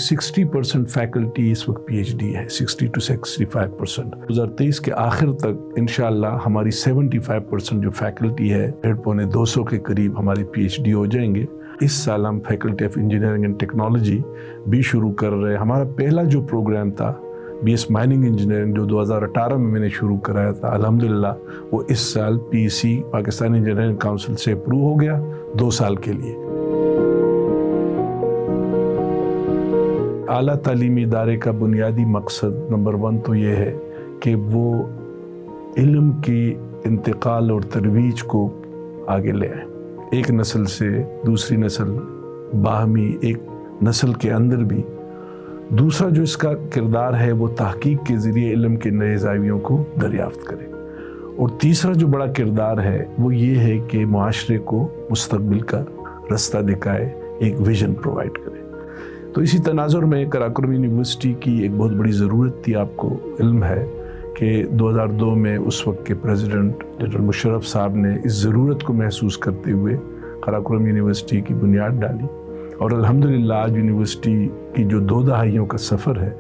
60% faculty इस वक्त PhD है, 60 to 65%। 2023 के आखिर तक इंशाअल्लाह हमारी 75% जो फैकल्टी है 150-200 के करीब हमारी PhD हो जाएंगे। इस साल हम faculty of engineering and technology भी शुरू कर रहे हैं। हमारा पहला जो प्रोग्राम था BS माइनिंग इंजीनियरिंग जो 2018 में मैंने शुरू कराया था, अल्हम्दुलिल्लाह वो इस साल PEC पाकिस्तान इंजीनियरिंग काउंसिल से अप्रूव हो गया 2 साल के लिए। आला तालीमी इदारे का बुनियादी मकसद नंबर 1 तो ये है कि वो इल्म की इंतकाल और तरवीज को आगे ले आए, एक नस्ल से दूसरी नस्ल, बाहमी एक नस्ल के अंदर भी। दूसरा जो इसका किरदार है वो तहकीक के ज़रिए इल्म के नए ज़ावियों को दरियाफ्त करे। और तीसरा जो बड़ा किरदार है वो ये है कि मुआशरे को मुस्तकबिल का रास्ता दिखाए, एक विजन प्रोवाइड करे। तो इसी तनाजुर में कराकोरम यूनिवर्सिटी की एक बहुत बड़ी ज़रूरत थी। आपको इल्म है कि 2002 में उस वक्त के प्रेसिडेंट जनरल मुशर्रफ साहब ने इस ज़रूरत को महसूस करते हुए कराकोरम यूनिवर्सिटी की बुनियाद डाली। और अल्हम्दुलिल्लाह आज यूनिवर्सिटी की जो 2 दहाइयों का सफ़र है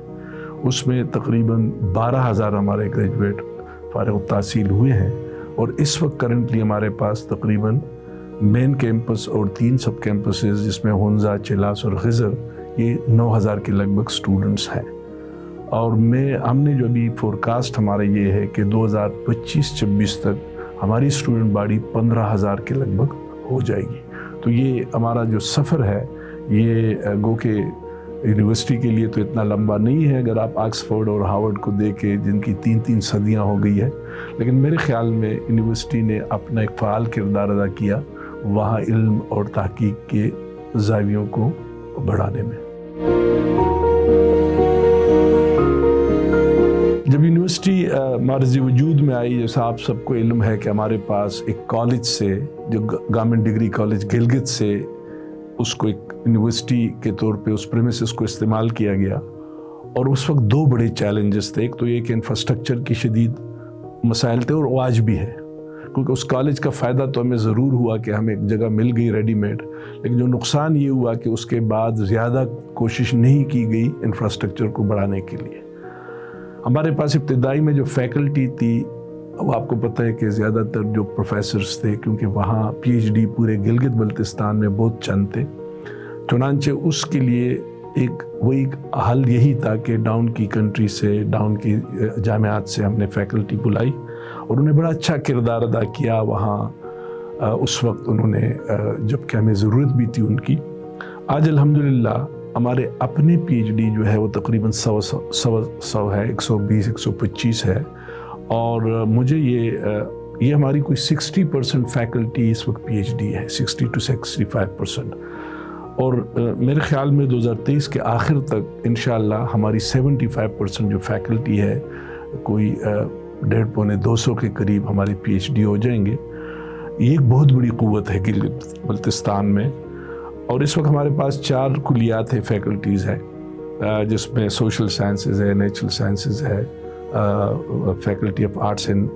उसमें तकरीबन 12,000 हमारे ग्रेजुएट फारिग तहसील हुए हैं। और इस वक्त करंटली हमारे पास तकरीबन मेन कैंपस और 3 सब कैंपसेस जिसमें हुंजा, चिलास और खिज़र, ये 9,000 के लगभग स्टूडेंट्स हैं। और हमने जो अभी फोरकास्ट हमारा ये है कि 2025-26 तक हमारी स्टूडेंट बॉडी 15,000 के लगभग हो जाएगी। तो ये हमारा जो सफ़र है ये गो के यूनिवर्सिटी के लिए तो इतना लंबा नहीं है अगर आप ऑक्सफोर्ड और हार्वर्ड को देखें जिनकी 3-3 सदियां हो गई है, लेकिन मेरे ख्याल में यूनिवर्सिटी ने अपना एक फ़ाल किरदार अदा किया वहाँ इल्म और तहकीक के ज़ावियों को बढ़ाने में। जब यूनिवर्सिटी मार्ज़ वजूद में आई, जैसा आप सबको इल्म है कि हमारे पास एक कॉलेज से जो गवर्नमेंट डिग्री कॉलेज गिलगित से उसको एक यूनिवर्सिटी के तौर पे उस प्रेमिसेस को इस्तेमाल किया गया। और उस वक्त 2 बड़े चैलेंजेस थे। एक तो ये कि इंफ्रास्ट्रक्चर की शदीद मसाइल थे और वो आज भी है, क्योंकि उस कॉलेज का फ़ायदा तो हमें ज़रूर हुआ कि हमें एक जगह मिल गई रेडीमेड, लेकिन जो नुकसान ये हुआ कि उसके बाद ज़्यादा कोशिश नहीं की गई इंफ्रास्ट्रक्चर को बढ़ाने के लिए। हमारे पास इब्तिदाई में जो फैकल्टी थी वो आपको पता है कि ज़्यादातर जो प्रोफेसर्स थे, क्योंकि वहाँ PhD पूरे गिलगित बल्तिस्तान में बहुत चंद थे। चुनांचे उसके लिए वही हल यही था कि डाउन की कंट्री से, डाउन की जामियात से हमने फैकल्टी बुलाई और उन्हें बड़ा अच्छा किरदार अदा किया वहाँ उस वक्त उन्होंने, जबकि हमें ज़रूरत भी थी उनकी। आज अल्हम्दुलिल्लाह हमारे अपने PhD जो है वो तकरीबन 100 है, 120-125 है। और मुझे ये हमारी कोई 60% फैकल्टी इस वक्त PhD है, 60 to 65%। और मेरे ख्याल में 2023 के आखिर तक इंशाअल्लाह हमारी 75% जो फैकल्टी है कोई 150-200 के करीब हमारी PhD हो जाएंगे। ये एक बहुत बड़ी क़ुव्वत है गिलगित बल्तिस्तान में। और इस वक्त हमारे पास 4 कुलियात है, फैकल्टीज़ है, जिसमें सोशल साइंसेज है, नेचुरल साइंसेज है, faculty of arts and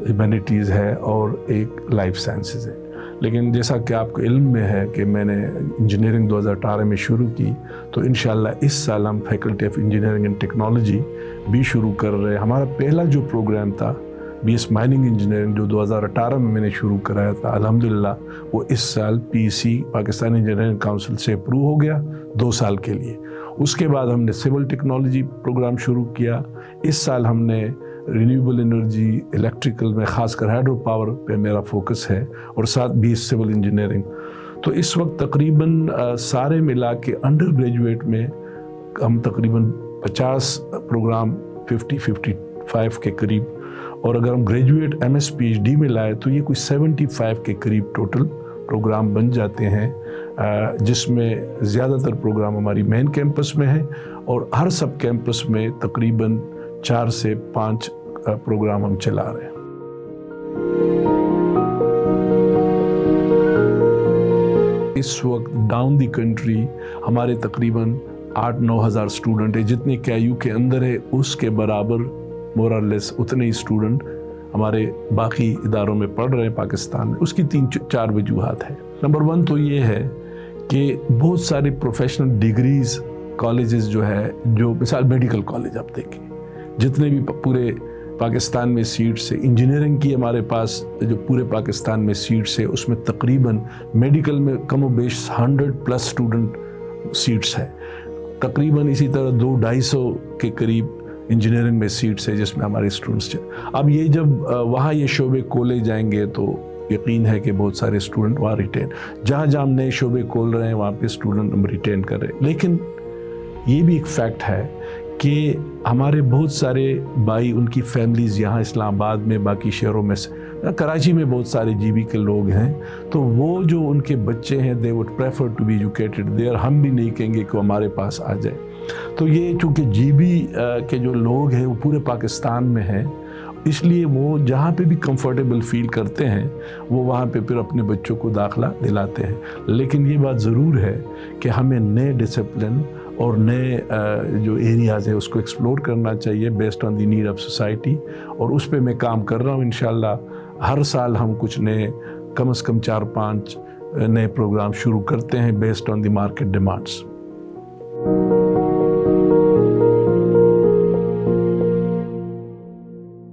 humanities है और एक लाइफ साइंसेज है। लेकिन जैसा कि आपको इल्म में है कि मैंने इंजीनियरिंग 2018 में शुरू की, तो इंशाअल्लाह इस साल हम faculty of engineering and technology भी शुरू कर रहे हैं। हमारा पहला जो प्रोग्राम था BS माइनिंग इंजीनियरिंग जो 2018 में मैंने शुरू कराया था, अल्हम्दुलिल्लाह वो इस साल PEC पाकिस्तान इंजीनियरिंग काउंसिल से अप्रूव हो गया 2 साल के लिए। उसके बाद हमने सिविल टेक्नोलॉजी प्रोग्राम शुरू किया। इस साल हमने रिन्यूएबल एनर्जी, इलेक्ट्रिकल में ख़ासकर हाइड्रो पावर पे मेरा फोकस है और साथ भी सिविल इंजीनियरिंग। तो इस वक्त तकरीबन सारे मिला के अंडर ग्रेजुएट में हम तकरीबन 50 प्रोग्राम 50-55 के करीब, और अगर हम ग्रेजुएट MS PhD में लाए तो ये कोई 75 के करीब टोटल प्रोग्राम बन जाते हैं, जिसमें ज़्यादातर प्रोग्राम हमारी मेन कैंपस में है और हर सब कैंपस में तकरीबन 4 से 5 प्रोग्राम हम चला रहे हैं। इस वक्त डाउन दी कंट्री हमारे तकरीबन 8-9 हज़ार स्टूडेंट है, जितने KIU के अंदर है उसके बराबर मोर और लेस उतने ही स्टूडेंट हमारे बाकी इदारों में पढ़ रहे हैं पाकिस्तान में। उसकी 3-4 वजूहात है। नंबर 1 तो ये है कि बहुत सारी प्रोफेशनल डिग्रीज़ کالجز جو ہے, جو مثال میڈیکل کالج آپ دیکھیں, جتنے بھی پورے پاکستان میں سیٹس ہے, انجینئرنگ کی ہمارے پاس جو پورے پاکستان میں سیٹس ہے اس میں تقریباً میڈیکل میں کم و بیش 100+ اسٹوڈنٹ سیٹس ہے, تقریباً اسی طرح 200-250 کے قریب انجینئرنگ میں سیٹس ہے جس میں ہمارے اسٹوڈنٹس ہیں. اب یہ جب وہاں یہ شعبے کھولے جائیں گے تو یقین ہے کہ بہت سارے اسٹوڈنٹ وہاں ریٹین, جہاں جہاں ہم نئے شعبے کھول رہے ہیں وہاں پہ اسٹوڈنٹ ہم ریٹین کر رہے ہیں. لیکن یہ بھی ایک فیکٹ ہے کہ ہمارے بہت سارے بھائی, ان کی فیملیز یہاں اسلام آباد میں, باقی شہروں میں سے, کراچی میں بہت سارے جی بی کے لوگ ہیں, تو وہ جو ان کے بچے ہیں they would prefer to be educated there. ہم بھی نہیں کہیں گے کہ ہمارے پاس آ جائے. تو یہ چونکہ جی بی کے جو لوگ ہیں وہ پورے پاکستان میں ہیں, اس لیے وہ جہاں پہ بھی کمفرٹیبل فیل کرتے ہیں وہ وہاں پہ پھر اپنے بچوں کو داخلہ دلاتے ہیں. لیکن یہ بات ضرور ہے کہ ہمیں نئے ڈسپلن اور نئے جو ایریاز ہیں اس کو ایکسپلور کرنا چاہیے based on the need of society, اور اس پہ میں کام کر رہا ہوں. انشاءاللہ ہر سال ہم کچھ نئے, کم از کم 4-5 نئے پروگرام شروع کرتے ہیں based on the market demands.